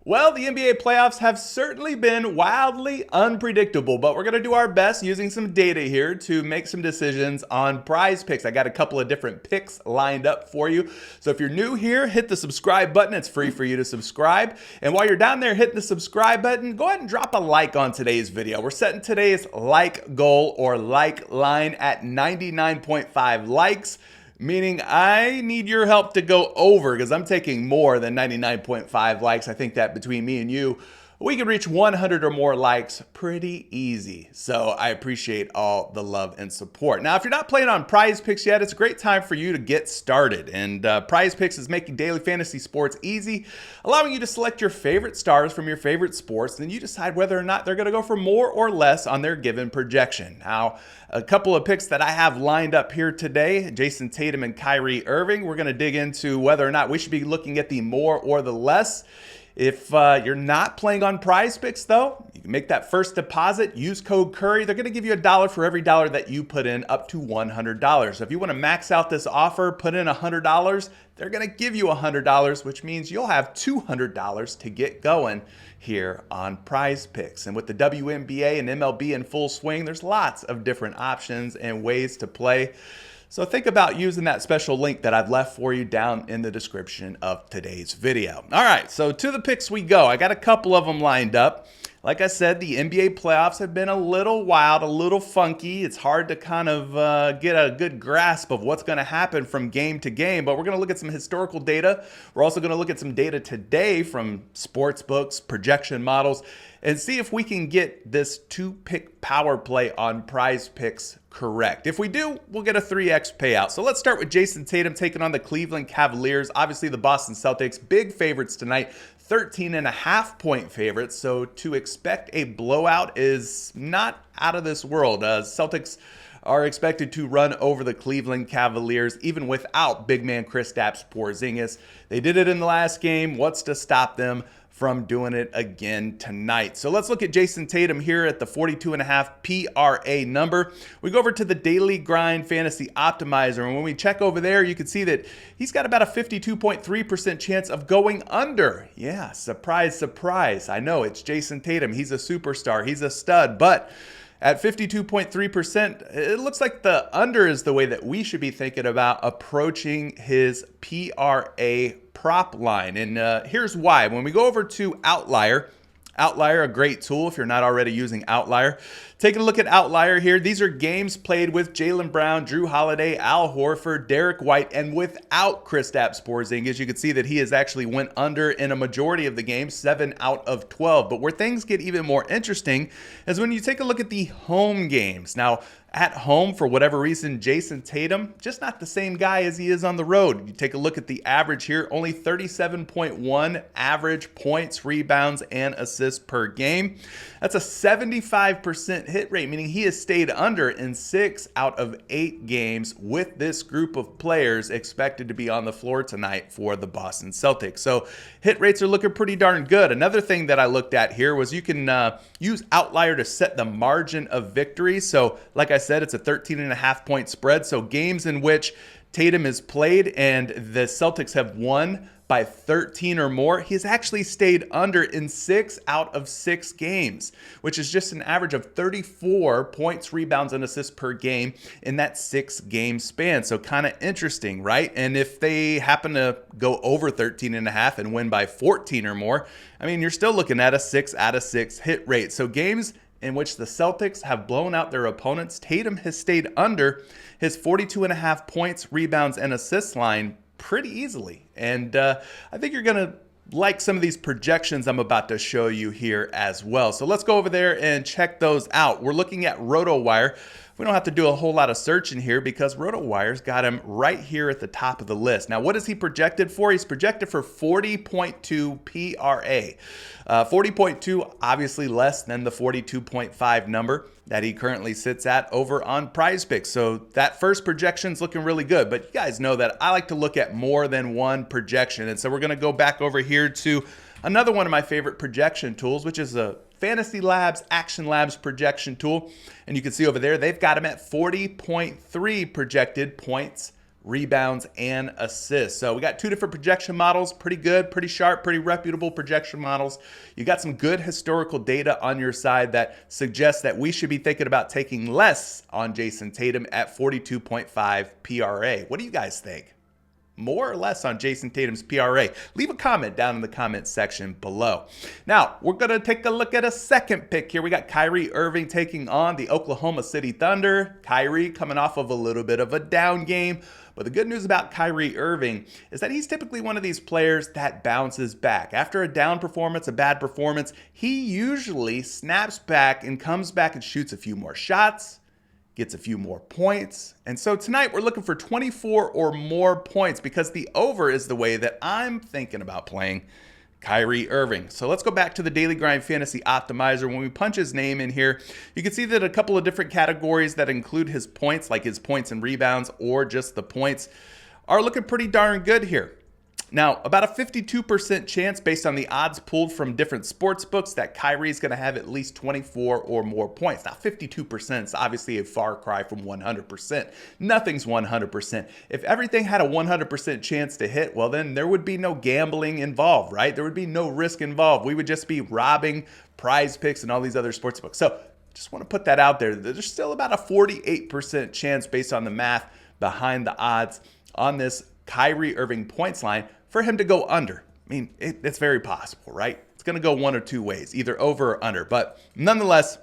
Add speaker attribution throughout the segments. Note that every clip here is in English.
Speaker 1: Well, the NBA playoffs have certainly been wildly unpredictable, but we're going to do our best using some data here to make some decisions on PrizePicks. I got a couple of different picks lined up for you. So if you're new here, hit the subscribe button. It's free for you to subscribe. And while you're down there hitting the subscribe button, go ahead and drop a like on today's video. We're setting today's like goal or like line at 99.5 likes. Meaning I need your help to go over because I'm taking more than 99.5 likes. I think that between me and you, we can reach 100 or more likes pretty easy. So I appreciate all the love and support. Now, if you're not playing on PrizePicks yet, it's a great time for you to get started. And PrizePicks is making daily fantasy sports easy, allowing you to select your favorite stars from your favorite sports. Then you decide whether or not they're going to go for more or less on their given projection. Now, a couple of picks that I have lined up here today, Jason Tatum and Kyrie Irving. We're going to dig into whether or not we should be looking at the more or the less. If you're not playing on PrizePicks, though, you can make that first deposit, use code Curry. They're going to give you $1 for every dollar that you put in, up to $100. So if you want to max out this offer, put in $100, they're going to give you $100, which means you'll have $200 to get going here on PrizePicks. And with the WNBA and MLB in full swing, there's lots of different options and ways to play. So think about using that special link that I've left for you down in the description of today's video. All right, so to the picks we go. I got a couple of them lined up. Like I said, the NBA playoffs have been a little wild, a little funky. It's hard to kind of get a good grasp of what's going to happen from game to game, but we're going to look at some historical data. We're also going to look at some data today from sports books, projection models, and see if we can get this two-pick power play on PrizePicks correct. If we do, we'll get a 3x payout. So let's start with Jason Tatum taking on the Cleveland Cavaliers. Obviously, the Boston Celtics, big favorites tonight. 13.5-point favorites, so to expect a blowout is not out of this world. Celtics are expected to run over the Cleveland Cavaliers, even without big man Kristaps Porzingis. They did it in the last game. What's to stop them from doing it again tonight? So let's look at Jason Tatum here at the 42.5 PRA number. We go over to the Daily Grind Fantasy Optimizer, and when we check over there, you can see that he's got about a 52.3% chance of going under. Yeah, surprise, surprise. I know it's Jason Tatum. He's a superstar. He's a stud, but at 52.3%, it looks like the under is the way that we should be thinking about approaching his PRA prop line. And here's why. When we go over to Outlier, a great tool if you're not already using Outlier. Taking a look at Outlier here. These are games played with Jaylen Brown, Drew Holiday, Al Horford, Derek White, and without Kristaps Porzingis. You can see that he has actually went under in a majority of the games, 7 out of 12. But where things get even more interesting is when you take a look at the home games. Now, at home, for whatever reason, Jason Tatum, just not the same guy as he is on the road. You take a look at the average here, only 37.1 average points, rebounds, and assists per game. That's a 75% hit rate, meaning he has stayed under in 6 out of 8 games with this group of players expected to be on the floor tonight for the Boston Celtics. So hit rates are looking pretty darn good. Another thing that I looked at here was you can use Outlier to set the margin of victory. So like I said, it's a 13.5-point spread. So games in which Tatum has played and the Celtics have won by 13 or more, he's actually stayed under in 6 out of 6 games, which is just an average of 34 points, rebounds, and assists per game in that 6-game span. So kind of interesting, right? And if they happen to go over 13.5 and win by 14 or more, I mean, you're still looking at a 6 out of 6 hit rate. So games in which the Celtics have blown out their opponents, Tatum has stayed under his 42.5 points, rebounds, and assists line pretty easily. And I think you're going to like some of these projections I'm about to show you here as well. So let's go over there and check those out. We're looking at RotoWire. We don't have to do a whole lot of searching here because RotoWire's got him right here at the top of the list. Now, what is he projected for? He's projected for 40.2 PRA. 40.2, obviously less than the 42.5 number that he currently sits at over on PrizePicks. So that first projection's looking really good, but you guys know that I like to look at more than one projection. And so we're going to go back over here to another one of my favorite projection tools, which is a Fantasy Labs, Action Labs projection tool. And you can see over there, they've got him at 40.3 projected points, rebounds, and assists. So we got two different projection models, pretty good, pretty sharp, pretty reputable projection models. You got some good historical data on your side that suggests that we should be thinking about taking less on Jason Tatum at 42.5 PRA. What do you guys think? More or less on Jason Tatum's PRA? Leave a comment down in the comment section below. Now, we're going to take a look at a second pick here. We got Kyrie Irving taking on the Oklahoma City Thunder. Kyrie coming off of a little bit of a down game. But the good news about Kyrie Irving is that he's typically one of these players that bounces back. After a down performance, a bad performance, he usually snaps back and comes back and shoots a few more shots, gets a few more points. And so tonight we're looking for 24 or more points because the over is the way that I'm thinking about playing Kyrie Irving. So let's go back to the Daily Grind Fantasy Optimizer. When we punch his name in here, you can see that a couple of different categories that include his points, like his points and rebounds or just the points, are looking pretty darn good here. Now, about a 52% chance based on the odds pulled from different sports books that Kyrie is going to have at least 24 or more points. Now, 52% is obviously a far cry from 100%. Nothing's 100%. If everything had a 100% chance to hit, well, then there would be no gambling involved, right? There would be no risk involved. We would just be robbing PrizePicks and all these other sports books. So just want to put that out there. There's still about a 48% chance based on the math behind the odds on this Kyrie Irving points line for him to go under. I mean, it's very possible, right? It's going to go one or two ways, either over or under. But nonetheless,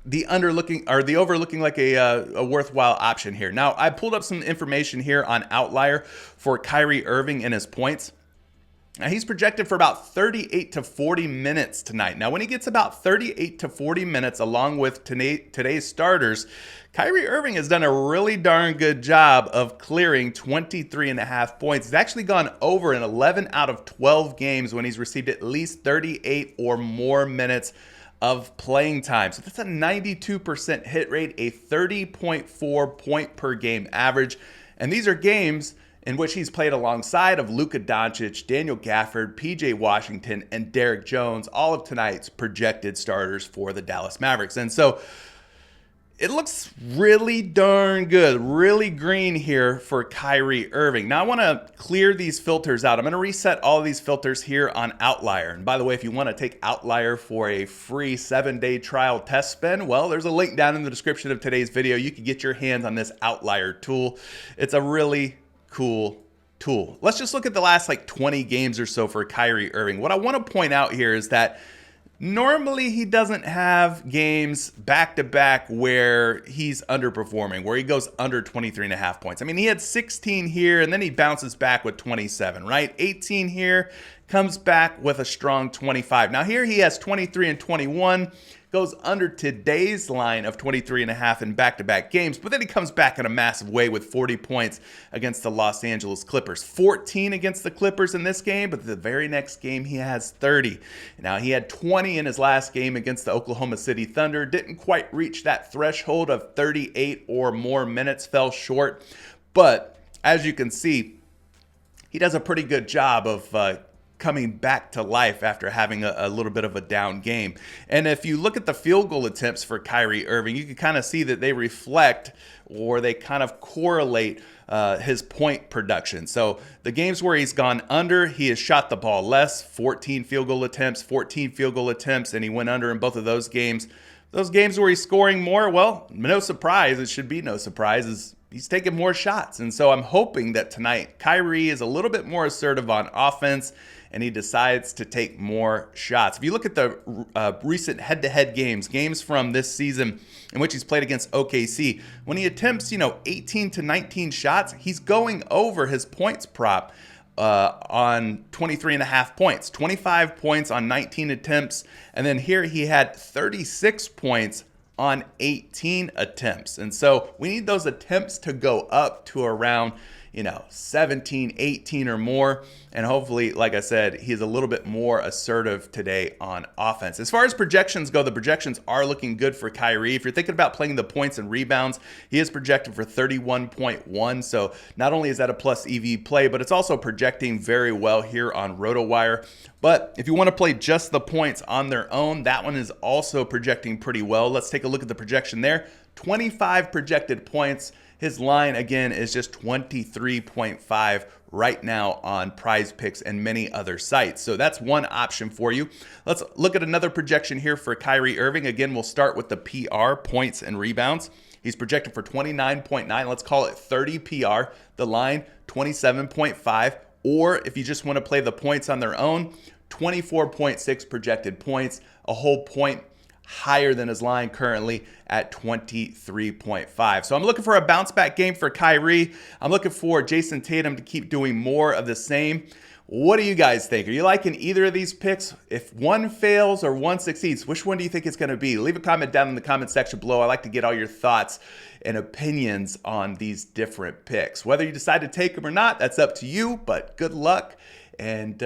Speaker 1: the over looking like a worthwhile option here. Now, I pulled up some information here on Outlier for Kyrie Irving and his points. Now, he's projected for about 38 to 40 minutes tonight. Now, when he gets about 38 to 40 minutes along with today's starters, Kyrie Irving has done a really darn good job of clearing 23.5 points. He's actually gone over in 11 out of 12 games when he's received at least 38 or more minutes of playing time. So that's a 92% hit rate, a 30.4 point per game average. And these are games in which he's played alongside of Luka Doncic, Daniel Gafford, PJ Washington, and Derrick Jones, all of tonight's projected starters for the Dallas Mavericks. And so it looks really darn good, really green here for Kyrie Irving. Now I want to clear these filters out. I'm going to reset all of these filters here on Outlier. And by the way, if you want to take Outlier for a free 7-day trial test spin, well, there's a link down in the description of today's video. You can get your hands on this Outlier tool. It's a really cool tool. Let's just look at the last 20 games or so for Kyrie Irving. What I want to point out here is that normally he doesn't have games back-to-back where he's underperforming, where he goes under 23.5 points. I mean, he had 16 here, and then he bounces back with 27, right? 18 here, comes back with a strong 25. Now here he has 23 and 21, goes under today's line of 23.5 in back-to-back games, but then he comes back in a massive way with 40 points against the Los Angeles Clippers. 14 against the Clippers in this game, but the very next game he has 30. Now he had 20 in his last game against the Oklahoma City Thunder. Didn't quite reach that threshold of 38 or more minutes, fell short. But as you can see, he does a pretty good job of coming back to life after having a little bit of a down game. And if you look at the field goal attempts for Kyrie Irving, you can kind of see that they reflect or they kind of correlate his point production. So the games where he's gone under, he has shot the ball less, 14 field goal attempts, and he went under in both of those games. Those games where he's scoring more, well, no surprise, it should be no surprise, he's taking more shots. And so I'm hoping that tonight Kyrie is a little bit more assertive on offense and he decides to take more shots. If you look at the recent head-to-head games from this season in which he's played against OKC, when he attempts, 18 to 19 shots, he's going over his points prop on 23.5 points, 25 points on 19 attempts. And then here he had 36 points on 18 attempts. And so we need those attempts to go up to around 17, 18 or more. And hopefully, like I said, he's a little bit more assertive today on offense. As far as projections go, the projections are looking good for Kyrie. If you're thinking about playing the points and rebounds, he is projected for 31.1. So not only is that a plus EV play, but it's also projecting very well here on RotoWire. But if you want to play just the points on their own, that one is also projecting pretty well. Let's take a look at the projection there. 25 projected points. His line, again, is just 23.5 right now on PrizePicks and many other sites. So that's one option for you. Let's look at another projection here for Kyrie Irving. Again, we'll start with the PR, points and rebounds. He's projected for 29.9. Let's call it 30 PR. The line, 27.5. Or if you just want to play the points on their own, 24.6 projected points, a whole point higher than his line currently at 23.5. So I'm looking for a bounce back game for Kyrie. I'm looking for Jason Tatum to keep doing more of the same. What do you guys think? Are you liking either of these picks? If one fails or one succeeds, which one do you think it's going to be? Leave a comment down in the comment section below. I like to get all your thoughts and opinions on these different picks. Whether you decide to take them or not, that's up to you, but good luck. And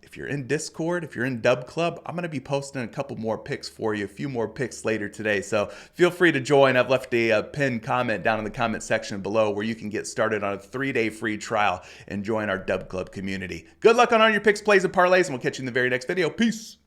Speaker 1: if you're in Discord, if you're in Dub Club, I'm going to be posting a couple more picks for you, a few more picks later today. So feel free to join. I've left a pinned comment down in the comment section below where you can get started on a 3-day free trial and join our Dub Club community. Good luck on all your picks, plays, and parlays, and we'll catch you in the very next video. Peace.